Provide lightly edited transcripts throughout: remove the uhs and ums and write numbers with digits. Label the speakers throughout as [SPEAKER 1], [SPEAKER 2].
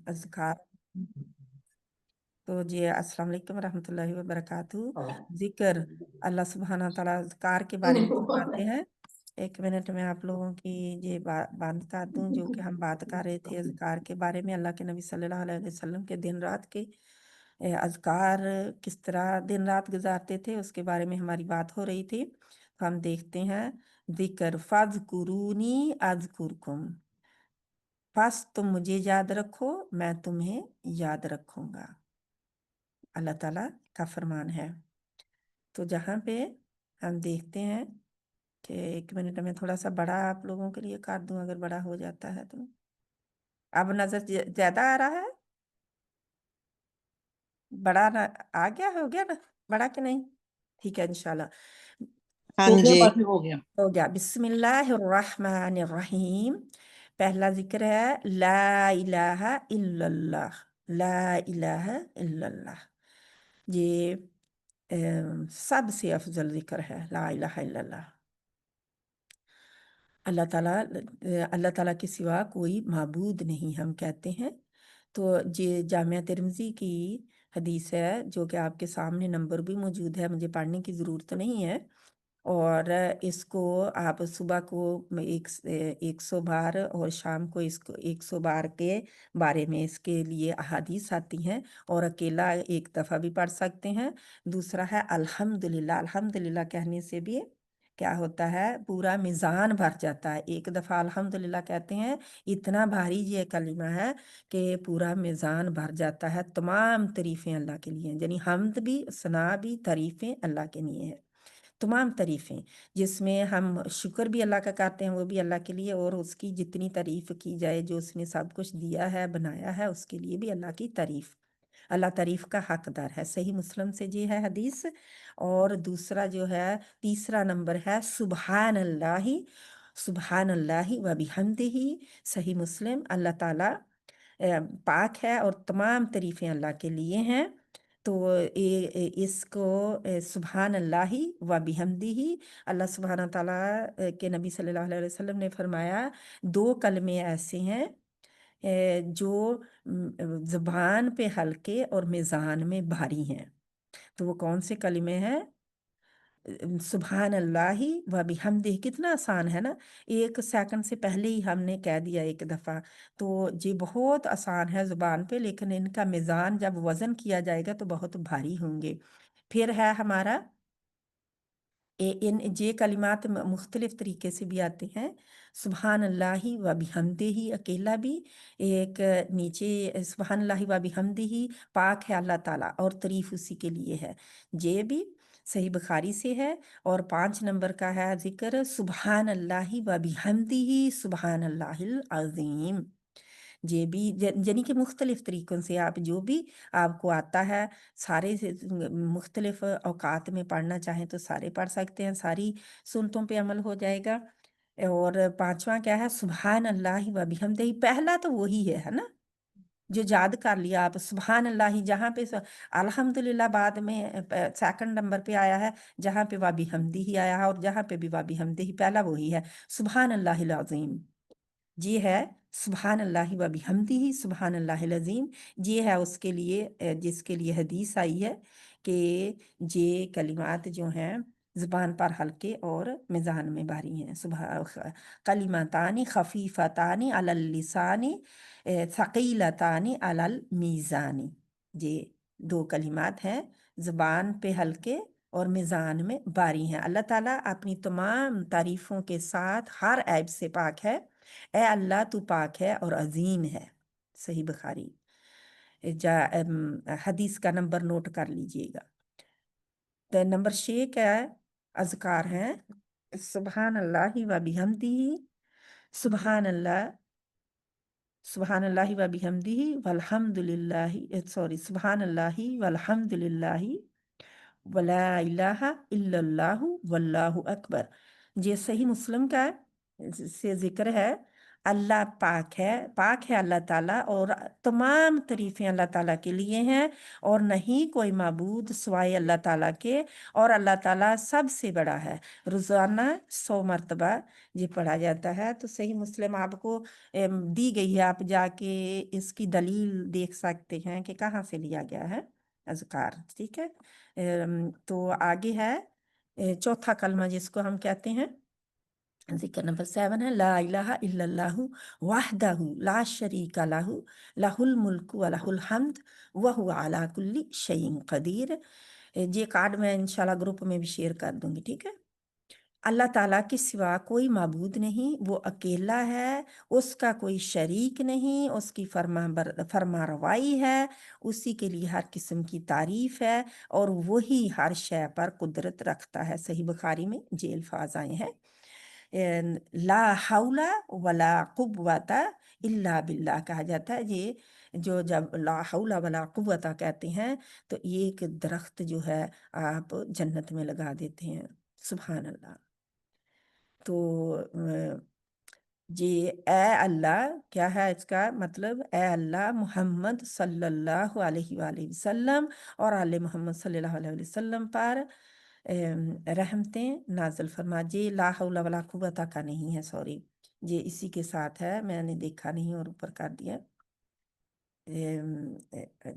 [SPEAKER 1] अज़कार। तो जी अस्सलाम वालेकुम रहमतुल्लाहि व बरकातहू। जिक्र अल्लाह सुब्हाना तआला अज़कार के बारे में फरमाते हैं। एक मिनट में आप लोगों की ये बंद कर दूं। जो कि हम बात कर रहे थे अज़कार के बारे में, अल्लाह के नबी सल्लल्लाहु अलैहि वसल्लम के दिन रात के अज़कार किस तरह दिन रात गुजारते थे उसके बारे में हमारी बात हो रही थी। तो हम देखते हैं जिक्र फ़ज़्कुरूनी अज़्कुरकुम, बस तुम मुझे याद रखो मैं तुम्हें याद रखूंगा। अल्लाह ताला का फरमान है। तो जहाँ पे हम देखते हैं कि एक मिनट में थोड़ा सा बड़ा आप लोगों के लिए काट दूं, अगर बड़ा हो जाता है तो। अब नजर ज्यादा आ रहा है? बड़ा ना आ गया, हो गया ना बड़ा कि नहीं? ठीक है इंशाल्लाह।
[SPEAKER 2] हाँ
[SPEAKER 1] तो
[SPEAKER 2] जी,
[SPEAKER 1] हो गया। बिस्मिल्लाहिर्रहमानिर्रहीम। पहला जिक्र है ला इलाहा इल्लल्लाह। ला इलाहा इल्लल्लाह, ये सबसे अफजल जिक्र है ला इलाहा इल्लल्लाह। अल्लाह ताला के सिवा कोई माबूद नहीं हम कहते हैं। तो ये जामिया तिरमिज़ी की हदीस है, जो कि आपके सामने नंबर भी मौजूद है, मुझे पढ़ने की ज़रूरत नहीं है। और इसको आप सुबह को 100 बार और शाम को इसको 100 बार के बारे में इसके लिए अहादीस आती हैं, और अकेला एक दफ़ा भी पढ़ सकते हैं। दूसरा है अल्हम्दुलिल्लाह। अल्हम्दुलिल्लाह कहने से भी क्या होता है, पूरा मीज़ान भर जाता है। एक दफ़ा अल्हम्दुलिल्लाह कहते हैं, इतना भारी ये कलिमा है कि पूरा मीज़ान भर जाता है। तमाम तारीफ़ें अल्लाह के लिए हैं, यानी हम्द भी, सना भी, तारीफ़ें अल्लाह के लिए हैं। तमाम तारीफ़ें, जिसमें हम शुक्र भी अल्लाह का करते हैं, वो भी अल्लाह के लिए, और उसकी जितनी तारीफ़ की जाए, जो उसने सब कुछ दिया है, बनाया है, उसके लिए भी अल्लाह की तारीफ़। अल्लाह तारीफ़ का हकदार है। सही मुस्लिम से ये है हदीस। और दूसरा जो है, तीसरा नंबर है सुबहान अल्लाही, सुबहान अल्लाही व बिहम्दिही। सही मुस्लिम, अल्लाह ताला पाक है और तमाम तारीफ़ें अल्लाह के लिए हैं। तो इसको सुबहान अल्लाही व बिहम्दिही, अल्लाह सुबहाना ताला के नबी सल्लल्लाहु अलैहि वसल्लम ने फरमाया, दो कलमे ऐसे हैं जो ज़ुबान पे हल्के और मीज़ान में भारी हैं। तो वो कौन से कलमे हैं? सुबहान अल्लाही व बिहम्दिही। कितना आसान है ना, एक सेकंड से पहले ही हमने कह दिया एक दफ़ा। तो ये बहुत आसान है ज़ुबान पे, लेकिन इनका मीज़ान जब वज़न किया जाएगा तो बहुत भारी होंगे। फिर है हमारा इन ये कलिमात मुख्तलिफ तरीके से भी आते हैं। सुबहान अल्लाही व बिहम्दिही अकेला भी, एक नीचे सुबहान अल्लाही व बिहम्दिही, पाक है अल्लाह ताला और तारीफ़ उसी के लिए है। ये भी सही बुखारी से है। और 5 नंबर का है ज़िक्र सुबहान अल्लाही व बिहम्दिही सुबहान अल्लाहिल अज़ीम। ये भी यानी कि मुख्तलिफ तरीक़ों से आप जो भी आपको आता है, सारे से मुख्तलिफ औकात में पढ़ना चाहें तो सारे पढ़ सकते हैं, सारी सुन्नतों पे अमल हो जाएगा। और 5वां क्या है, सुबहान अल्लाहि व बिहम्दिही। पहला तो वही है ना? जो याद कर लिया आप, सुबहान अल्लाहि, जहाँ पे अल्हम्दुलिल्लाह बाद में सेकंड नंबर पे आया है, जहाँ पे व बिहम्दिही आया है, और जहाँ पे भी व बिहम्दिही, पहला वही है सुबहान अल्लाहिल अज़ीम। ये है सुबहान अल्लाहि व बिहम्दिही सुबहान अल्लाहिल अज़ीम। ये है उसके लिए जिसके लिए हदीस आई है कि ये कलिमात जो हैं ज़ुबान पर हल्के और मिज़ान में भारी हैं। कलिमातानी खफ़ीफ़तानी अलल लिसानी थक़ीलतानी अलल मीज़ानी। ये दो कलिमात हैं, ज़ुबान पे हल्के और मिज़ान में भारी हैं। अल्लाह ताला अपनी तमाम तारीफ़ों के साथ हर ऐब से पाक है। ए अल्लाह तू पाक है और अजीम है। सही बुखारी। हदीस का नंबर नोट कर लीजिएगा। तो नंबर 6 क्या है, अज़कार हैं सुबहान अल्लाहि व बिहम्दिही सुबहान अल्लाह, सुबहान अल्लाहि व बिहम्दिही वल्हम्दुलिल्लाहि, सॉरी, सुबहान अल्लाहि वल्हम्दुलिल्लाहि वला इलाहा इल्लल्लाहु वल्लाहु अकबर। ये सही मुस्लिम का से जिक्र है। अल्लाह पाक है अल्लाह ताला, और तमाम तारीफ़ें अल्लाह ताला के लिए हैं, और नहीं कोई माबूद सिवाय अल्लाह ताला के, और अल्लाह ताला सबसे बड़ा है। रोज़ाना 100 मरतबा ये पढ़ा जाता है। तो सही मुस्लिम आपको दी गई है, आप जाके इसकी दलील देख सकते हैं कि कहाँ से लिया गया है अज़कार, ठीक है। तो आगे है चौथा कलमा जिसको हम कहते हैं, ज़िक्र नंबर 7 है, ला इलाहा इल्लल्लाहु वहदहु ला शरीका लहु लहुल मुल्कु व लहुल हम्द व हुवा अला कुल्ली शैइन कदीर। ये कार्ड मैं इंशाल्लाह ग्रुप में भी शेयर कर दूंगी, ठीक है। अल्लाह ताला के सिवा कोई माबूद नहीं, वो अकेला है, उसका कोई शरीक नहीं, उसकी फरमारवाई है, उसी के लिए हर किस्म की तारीफ है, और वही हर शय पर कुदरत रखता है। सही बुखारी में ये अल्फाज आए हैं, ला हौला वला कुव्वता इल्ला बिल्लाह कहा जाता है। ये जो जब ला हौला वला कुव्वता कहते हैं तो एक दरख्त जो है आप जन्नत में लगा देते हैं, सुभान अल्लाह। तो जी ए अल्लाह क्या है इसका मतलब, ए अल्लाह मोहम्मद सल्लल्लाहु अलैहि वसल्लम और आले मोहम्मद सल्लल्लाहु अलैहि वसल्लम पर रहमतें नाज़िल फरमा। जी ला हौला वला कुव्वता का नहीं है, सॉरी, ये इसी के साथ है, मैंने देखा नहीं और ऊपर कर दिया।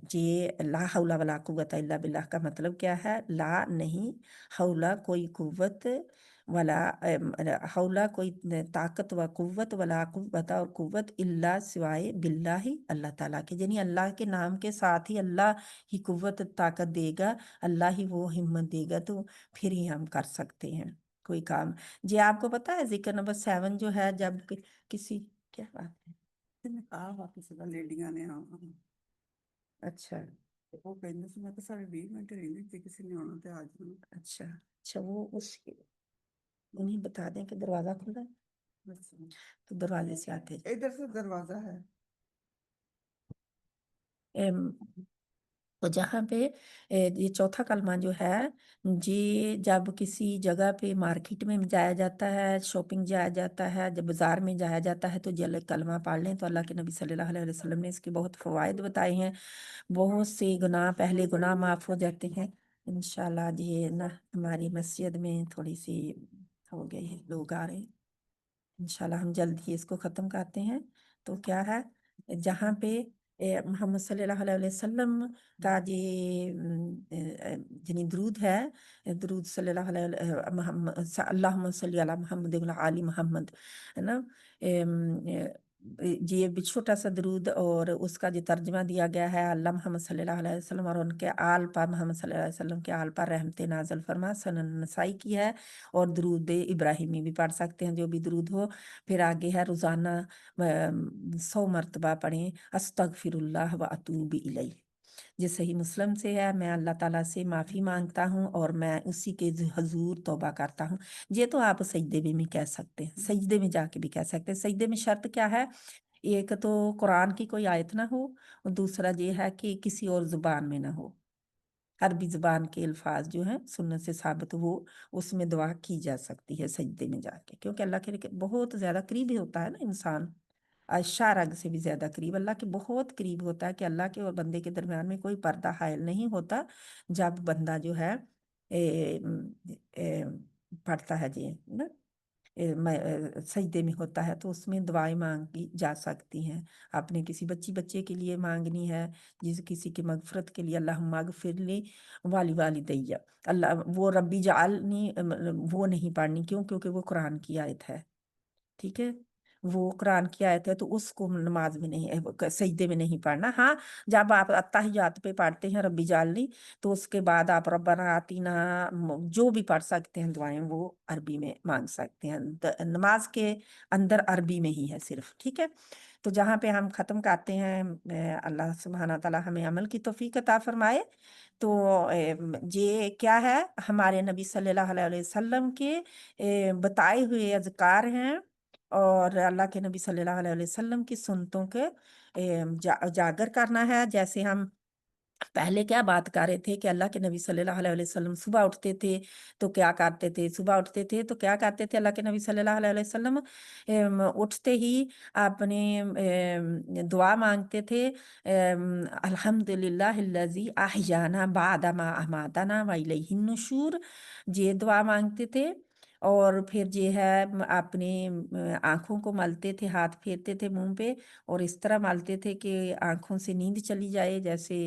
[SPEAKER 1] जे ला हौला वला कुव्वता इल्ला बिल्लाह का मतलब क्या है, ला नहीं, हौला कोई कुव्वत, वला हौला कोई ताकत व कुव्वत, वला कुव्वता और कुव्वत, इल्ला सिवाय बिल्लाही अल्लाह ताला के, यानी अल्लाह के नाम के साथ ही अल्लाह ही कुव्वत ताकत देगा, अल्लाह ही वो हिम्मत देगा, तो फिर ही हम कर सकते हैं कोई काम। जी आपको पता है जिक्र नंबर 7 जो है, जब किसी, क्या बात है,
[SPEAKER 2] ਆ ਵਾਪਸ ਦਾ ਲੇਡੀਆਂ ਨੇ ਆਉਣਾ
[SPEAKER 1] अच्छा
[SPEAKER 2] ਉਹ ਕਹਿੰਦੇ ਸੀ ਮੈਂ ਤਾਂ ਸਾਰੇ 20 ਮਿੰਟ ਰਹਿੰਦੀ ਤੇ ਕਿਸੇ ਨੇ ਆਉਣਾ ਤੇ ਆ ਜਾਣਾ
[SPEAKER 1] अच्छा अच्छा, वो उसके उन्हें बता दें कि दरवाजा खुला है,
[SPEAKER 2] बस
[SPEAKER 1] तो दरवाजे से आते जाएं।
[SPEAKER 2] इधर से दरवाजा है
[SPEAKER 1] एम, तो जहाँ पे ये चौथा कलमा जो है, जी जब किसी जगह पे मार्केट में जाया जाता है, शॉपिंग जाया जाता है, जब बाजार में जाया जाता है, तो जल कलमा पढ़ लें तो अल्लाह के नबी सल्लल्लाहु अलैहि वसल्लम ने इसके बहुत फ़वाइद बताए हैं। बहुत से गुनाह, पहले गुनाह माफ़ हो जाते हैं इंशाल्लाह। ये ना हमारी मस्जिद में थोड़ी सी हो गई है, लोग आ रहे हैं, इंशाल्लाह हम जल्द ही इसको ख़त्म करते हैं। तो क्या है, जहाँ पे मोहम्मद सल्लल्लाहु अलैहि वसल्लम का ये यानी दरूद है, दरूद सल्लल्लाहु अलैहि मोहम्मद अल्लाहुम्मा सल्ली अला मोहम्मद व अला आली मोहम्मद, है ना। ये भी छोटा सा दरूद, और उसका जो तर्जमा दिया गया है, अल्लाह मोहम्मद सल्लल्लाहु अलैहि वसल्लम और उनके आल पर, मोहम्मद सल्लल्लाहु अलैहि वसल्लम के आल पर रहमत नाज़िल फरमा, सनन नसाई की है, और दरूद इब्राहिमी भी पढ़ सकते हैं, जो भी दरूद हो। फिर आगे है रोज़ाना 100 मरतबा पढ़ें अस्तगफिरुल्लाह व अतूबु इलैह। ये सही मुस्लिम से है, मैं अल्लाह ताला से माफ़ी मांगता हूँ और मैं उसी के हजूर तौबा करता हूँ। ये तो आप सजदे में भी कह सकते हैं, सजदे में जाके भी कह सकते हैं। सजदे में शर्त क्या है, एक तो कुरान की कोई आयत ना हो, और दूसरा ये है कि किसी और ज़ुबान में ना हो, अरबी ज़ुबान के अल्फाज जो हैं सुन्नत से साबित, वो उसमें दुआ की जा सकती है सजदे में जाके, क्योंकि अल्लाह के बहुत ज़्यादा करीब होता है ना इंसान, आयशा रग से भी ज़्यादा करीब, अल्लाह के बहुत करीब होता है, कि अल्लाह के और बंदे के दरमियान में कोई पर्दा हायल नहीं होता। जब बंदा जो है पढ़ता है जी ना, सजदे में होता है, तो उसमें दुआएं मांगी जा सकती हैं। आपने किसी बच्चे के लिए मांगनी है, जिस किसी की मगफरत के लिए, अल्लाह मगफिरली वाली वाली दैया, अल्लाह वो रब्बी जालनी, वो नहीं पढ़नी, क्यों, क्योंकि वो कुरान की आयत है, ठीक है, वो कुरान की आयत है, तो उसको नमाज में नहीं, सजदे में नहीं पढ़ना। हाँ, जब आप अत्तहियात पे पढ़ते हैं रब्बी जालनी, तो उसके बाद आप रब्बना आतीना जो भी पढ़ सकते हैं दुआएं, वो अरबी में मांग सकते हैं, नमाज के अंदर अरबी में ही है सिर्फ, ठीक है। तो जहाँ पे हम ख़त्म करते हैं, अल्लाह सुब्हाना तआला हमें अमल की तौफीक अता फरमाए। तो ये क्या है, हमारे नबी सल्लल्लाहु अलैहि वसल्लम के बताए हुए अज़कार हैं, और अल्लाह के नबी सल्लल्लाहु अलैहि वसल्लम की सुन्नतों के उजागर करना है। जैसे हम پہلے کیا بات کر رہے تھے کہ اللہ کے نبی صلی اللہ علیہ وسلم صبح اٹھتے تھے تو کیا کرتے تھے، صبح اٹھتے تھے تو کیا کرتے تھے اللہ کے نبی صلی اللہ علیہ وسلم، اٹھتے ہی اپنے دعا مانگتے تھے، الحمدللہ الذی احیانا بعد ما اماتنا والیہ النشور، یہ دعا مانگتے تھے۔ اور پھر یہ ہے اپنے آنکھوں کو ملتے تھے، ہاتھ پھیرتے تھے منہ پہ اور اس طرح ملتے تھے کہ آنکھوں سے نیند چلی جائے جیسے۔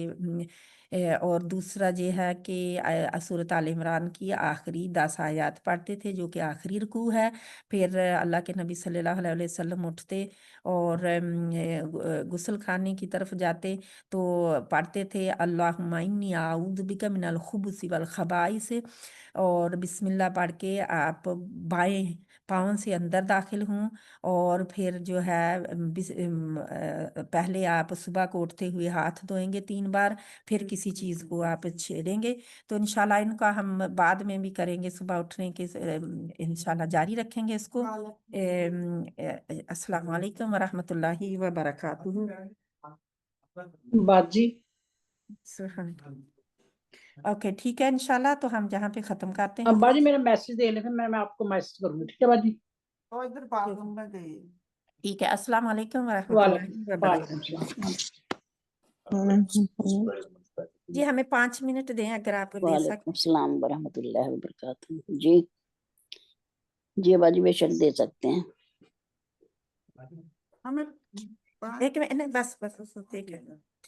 [SPEAKER 1] اور دوسرا یہ ہے کہ سورۃ آل عمران کی آخری 10 آیات پڑھتے تھے جو کہ آخری رکوع ہے۔ پھر اللہ کے نبی صلی اللہ علیہ وسلم اٹھتے اور غسل خانے کی طرف جاتے تو پڑھتے تھے اللہم انی اعوذ بک من الخبث والخبائث، اور بسم اللہ پڑھ کے آپ بائیں پاؤں سے اندر داخل ہوں، اور پھر جو ہے پہلے آپ صبح کو اٹھتے ہوئے ہاتھ دھوئیں گے 3 بار، پھر کسی چیز کو آپ چھیڑیں گے۔ تو انشاءاللہ ان کا ہم بعد میں بھی کریں گے، صبح اٹھنے کے انشاءاللہ جاری رکھیں گے اس کو۔ السلام علیکم ورحمۃ اللہ وبرکاتہ۔
[SPEAKER 3] باجی
[SPEAKER 1] اوکے ٹھیک ہے، انشاءاللہ تو ہم جہاں پہ ختم کرتے ہیں۔
[SPEAKER 3] اب باجی میرا میسج دے لیں، میں آپ کو میسج کروں گی، ٹھیک ہے باجی؟
[SPEAKER 2] اور ادھر باتھ روم میں گئی۔
[SPEAKER 1] ٹھیک ہے، السلام علیکم ورحمۃ اللہ
[SPEAKER 3] وعلیکم
[SPEAKER 1] وبرکاتہ۔
[SPEAKER 3] السلام۔
[SPEAKER 1] جی ہمیں 5 منٹ دیں اگر آپ دے
[SPEAKER 4] وعلیکم
[SPEAKER 1] سکیں۔
[SPEAKER 4] السلام ورحمۃ اللہ وبرکاتہ۔ جی جی باجی بے شک دے سکتے ہیں۔
[SPEAKER 2] ہمیں
[SPEAKER 1] ایک منٹ، بس ٹھیک ہے۔